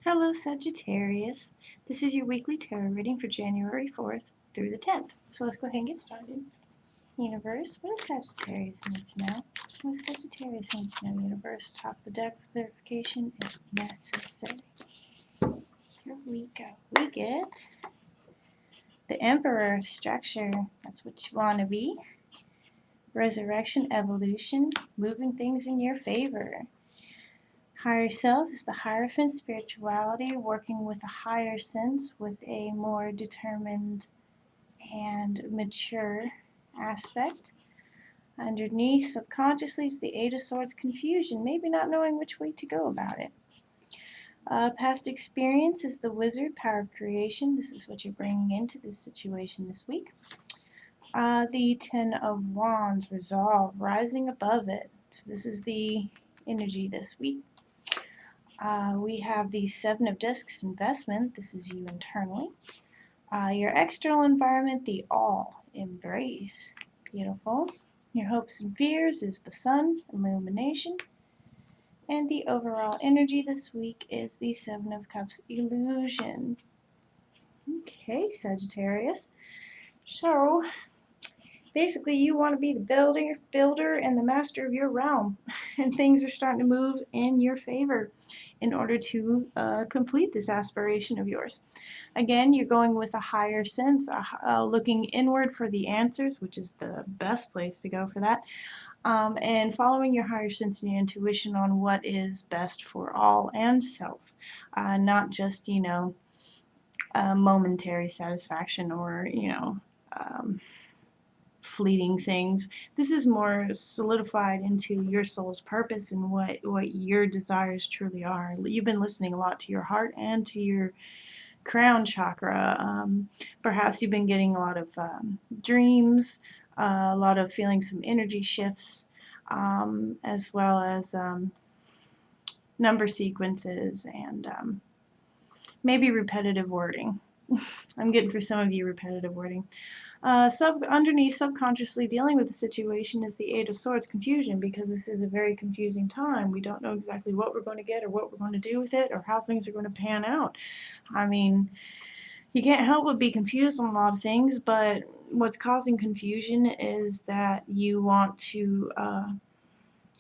Hello, Sagittarius. This is your weekly tarot reading for January 4th through the 10th. So let's go ahead and get started. Universe, what does Sagittarius need to know? What does Sagittarius need to know, Universe? Top of the deck for clarification if necessary. Here we go. We get the Emperor structure. That's what you want to be. Resurrection, evolution, moving things in your favor. Higher self is the Hierophant, spirituality, working with a higher sense, with a more determined and mature aspect. Underneath, subconsciously, is the Eight of Swords, confusion, maybe not knowing which way to go about it. Past experience is the Wizard, power of creation. This is what you're bringing into this situation this week. The Ten of Wands, resolve, rising above it. So this is the energy this week. We have the Seven of Discs, investment. This is you internally. Your external environment, the all, embrace. Beautiful. Your hopes and fears is the Sun, illumination. And the overall energy this week is the Seven of Cups, illusion. Okay, Sagittarius. So, basically you want to be the builder and the master of your realm. And things are starting to move in your favor in order to complete this aspiration of yours. Again, you're going with a higher sense, looking inward for the answers, which is the best place to go for that, and following your higher sense and your intuition on what is best for all and self, not just, momentary satisfaction or, fleeting things. This is more solidified into your soul's purpose and what your desires truly are. You've been listening a lot to your heart and to your crown chakra. Perhaps you've been getting a lot of dreams, a lot of feeling some energy shifts, as well as number sequences and maybe repetitive wording. I'm getting for some of you repetitive wording. Underneath, subconsciously dealing with the situation is the Eight of Swords, confusion, because this is a very confusing time. We don't know exactly what we're going to get or what we're going to do with it or how things are going to pan out. I mean, you can't help but be confused on a lot of things, but what's causing confusion is that you want to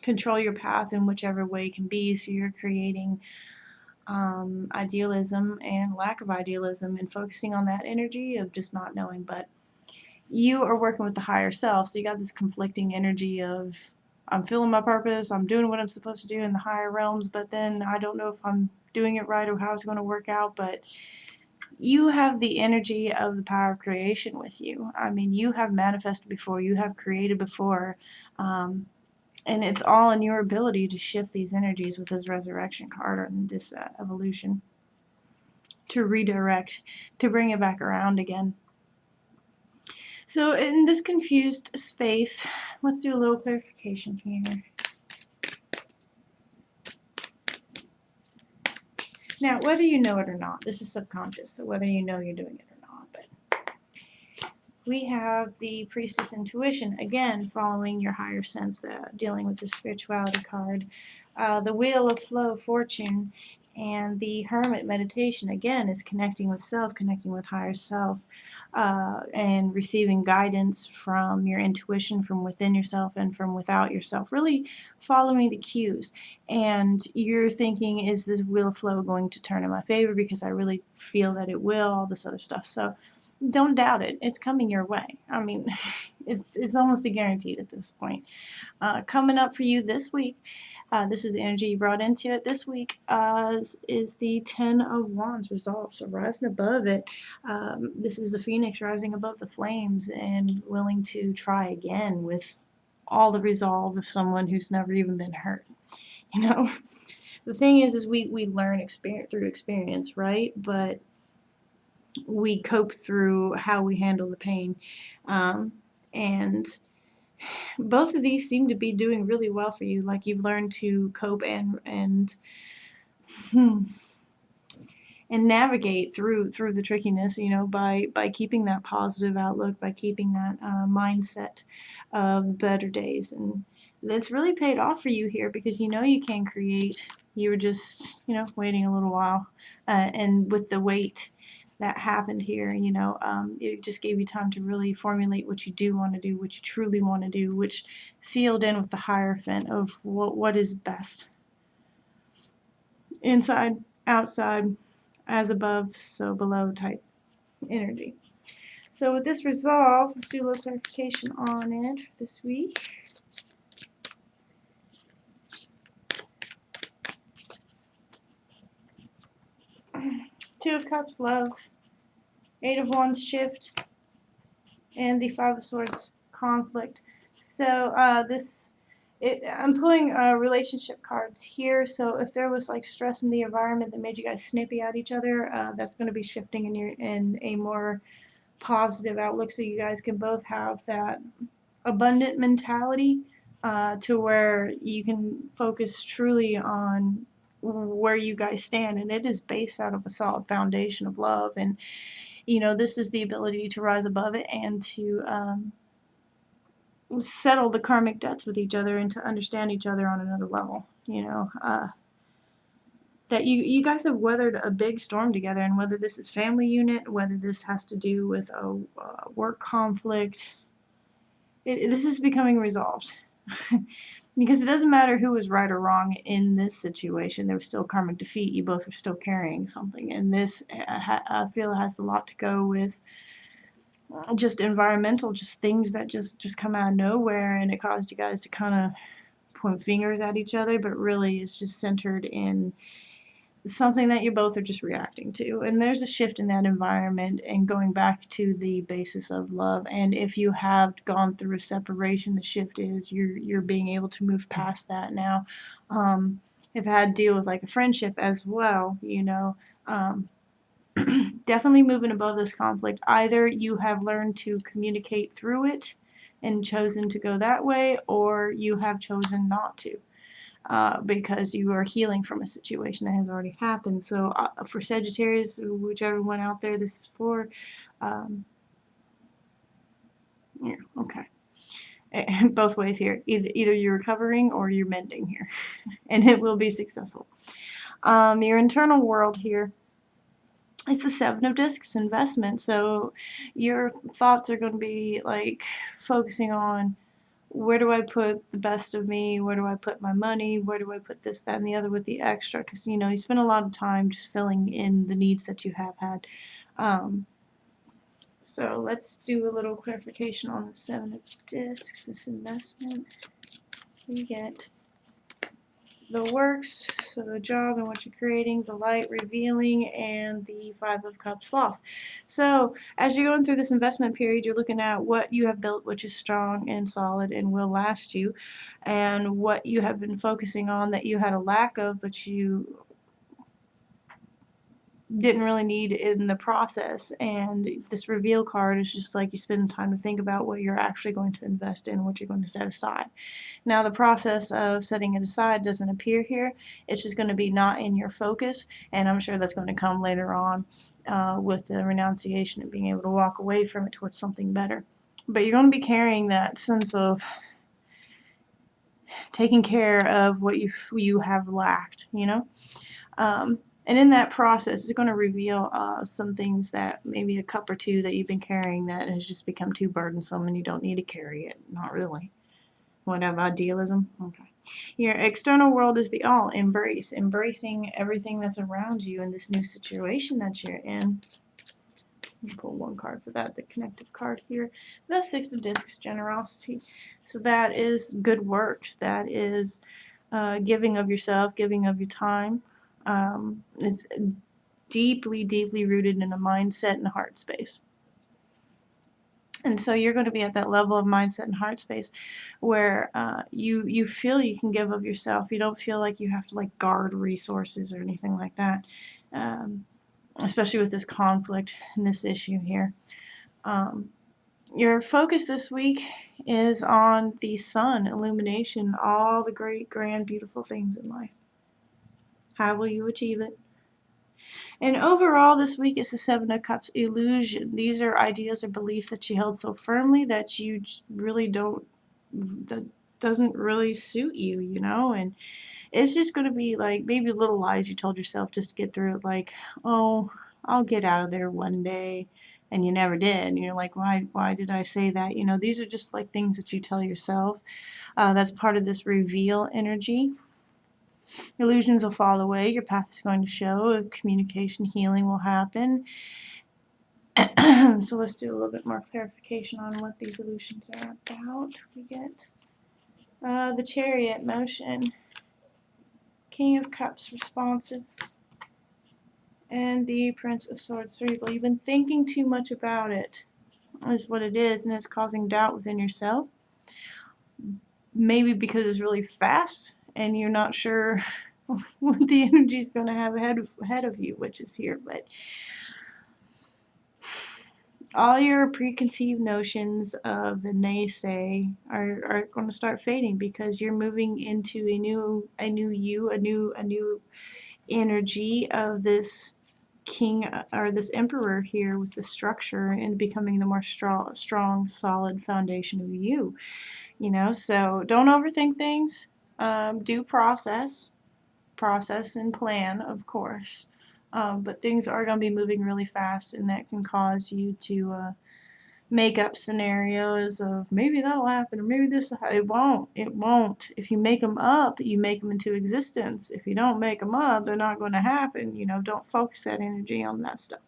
control your path in whichever way can be, so you're creating idealism and lack of idealism and focusing on that energy of just not knowing. But you are working with the higher self, so you got this conflicting energy of, I'm feeling my purpose, I'm doing what I'm supposed to do in the higher realms, but then I don't know if I'm doing it right or how it's going to work out. But you have the energy of the power of creation with you. I mean, you have manifested before, you have created before, and it's all in your ability to shift these energies with this resurrection card and this evolution, to redirect, to bring it back around again. So in this confused space, let's do a little clarification for you here. Now, whether you know it or not, this is subconscious, so whether you know you're doing it or not, but we have the Priestess intuition, again, following your higher sense, dealing with the spirituality card, the Wheel of Flow, fortune, and the Hermit meditation, again, is connecting with self, connecting with higher self, and receiving guidance from your intuition, from within yourself and from without yourself, really following the cues. And you're thinking, is this Wheel of Flow going to turn in my favor, because I really feel that it will, all this other stuff. So don't doubt it. It's coming your way. I mean, it's almost a guaranteed at this point. Coming up for you this week, this is the energy you brought into it this week, is the Ten of Wands, resolve. So rising above it, this is the phoenix rising above the flames and willing to try again with all the resolve of someone who's never even been hurt. The thing is we learn through experience, right? But we cope through how we handle the pain, and both of these seem to be doing really well for you. Like, you've learned to cope and navigate through the trickiness, by keeping that positive outlook, by keeping that mindset of better days. And that's really paid off for you here, because you can create You were just, waiting a little while. And with the wait that happened here, it just gave you time to really formulate what you do want to do, what you truly want to do, which sealed in with the Hierophant of what is best. Inside, outside, as above, so below type energy. So with this resolve, let's do a little clarification on it for this week. Two of Cups, love. Eight of Wands, shift. And the Five of Swords, conflict. So I'm pulling relationship cards here. So if there was like stress in the environment that made you guys snippy at each other, that's going to be shifting in a more positive outlook. So you guys can both have that abundant mentality to where you can focus truly on where you guys stand, and it is based out of a solid foundation of love. And this is the ability to rise above it and to settle the karmic debts with each other and to understand each other on another level. That you guys have weathered a big storm together, and whether this is family unit, whether this has to do with a work conflict, this is becoming resolved. Because it doesn't matter who was right or wrong in this situation, there was still karmic defeat. You both are still carrying something, and this I feel has a lot to go with just environmental, just things that just come out of nowhere, and it caused you guys to kind of point fingers at each other, but really it's just centered in something that you both are just reacting to. And there's a shift in that environment and going back to the basis of love. And if you have gone through a separation, the shift is you're being able to move past that now. If I had to deal with like a friendship as well, definitely moving above this conflict. Either you have learned to communicate through it and chosen to go that way, or you have chosen not to. Because you are healing from a situation that has already happened. So for Sagittarius, whichever one out there this is for, yeah, okay. Both ways here. Either you're recovering or you're mending here, and it will be successful. Your internal world here. It's the Seven of Discs, investment. So your thoughts are going to be like focusing on, where do I put the best of me? Where do I put my money? Where do I put this, that, and the other with the extra? Because, you spend a lot of time just filling in the needs that you have had. So let's do a little clarification on the Seven of Discs, this investment. We get the works, so the job and what you're creating, the light revealing, and the Five of Cups lost. So as you're going through this investment period, you're looking at what you have built, which is strong and solid and will last you, and what you have been focusing on that you had a lack of, but you didn't really need in the process. And this reveal card is just like you spend time to think about what you're actually going to invest in, what you're going to set aside. Now the process of setting it aside doesn't appear here. It's just going to be not in your focus, and I'm sure that's going to come later on with the renunciation and being able to walk away from it towards something better. But you're going to be carrying that sense of taking care of what you have lacked, and in that process, it's going to reveal some things that maybe a cup or two that you've been carrying that has just become too burdensome and you don't need to carry it. Not really. Whatever, idealism? Okay. Your external world is the all. Embracing everything that's around you in this new situation that you're in. Pull one card for that, the connective card here. The Six of Discs, generosity. So that is good works. That is giving of yourself, giving of your time. Is deeply, deeply rooted in a mindset and heart space. And so you're going to be at that level of mindset and heart space where you feel you can give of yourself. You don't feel like you have to like guard resources or anything like that, especially with this conflict and this issue here. Your focus this week is on the sun, illumination, all the great, grand, beautiful things in life. How will you achieve it? And overall, this week is the Seven of Cups, illusion. These are ideas or beliefs that you held so firmly that you really don't, that doesn't really suit you, and it's just going to be like maybe little lies you told yourself just to get through it, like, oh, I'll get out of there one day, and you never did, and you're like, why did I say that? You know, these are just like things that you tell yourself. That's part of this reveal energy. Illusions will fall away, your path is going to show, communication healing will happen. So let's do a little bit more clarification on what these illusions are about. We get the Chariot, motion, King of Cups, responsive, and the Prince of Swords, cerebral. You've been thinking too much about it, is what it is, and it's causing doubt within yourself. Maybe because it's really fast and you're not sure what the energy is going to have ahead of you, which is here. But all your preconceived notions of the naysay are going to start fading because you're moving into a new you, a new energy of this king or this emperor here with the structure and becoming the more strong, solid foundation of you. You know, so don't overthink things. Do process and plan, of course. But things are going to be moving really fast, and that can cause you to make up scenarios of maybe that'll happen or maybe this will happen. It won't. It won't. If you make them up, you make them into existence. If you don't make them up, they're not going to happen. You know, don't focus that energy on that stuff.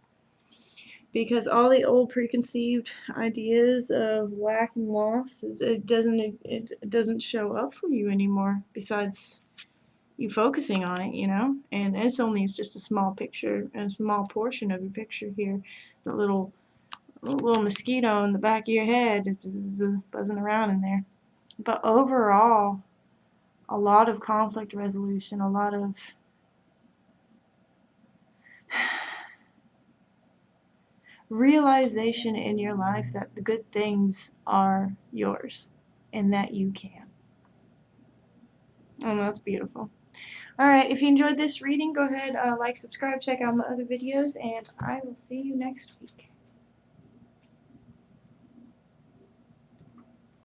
Because all the old preconceived ideas of lack and loss, it doesn't show up for you anymore. Besides you focusing on it, you know, and it's just a small picture and a small portion of your picture here. The little mosquito in the back of your head is buzzing around in there. But overall, a lot of conflict resolution, a lot of realization in your life that the good things are yours and that you can. And that's beautiful. Alright, if you enjoyed this reading, go ahead, like, subscribe, check out my other videos, and I will see you next week.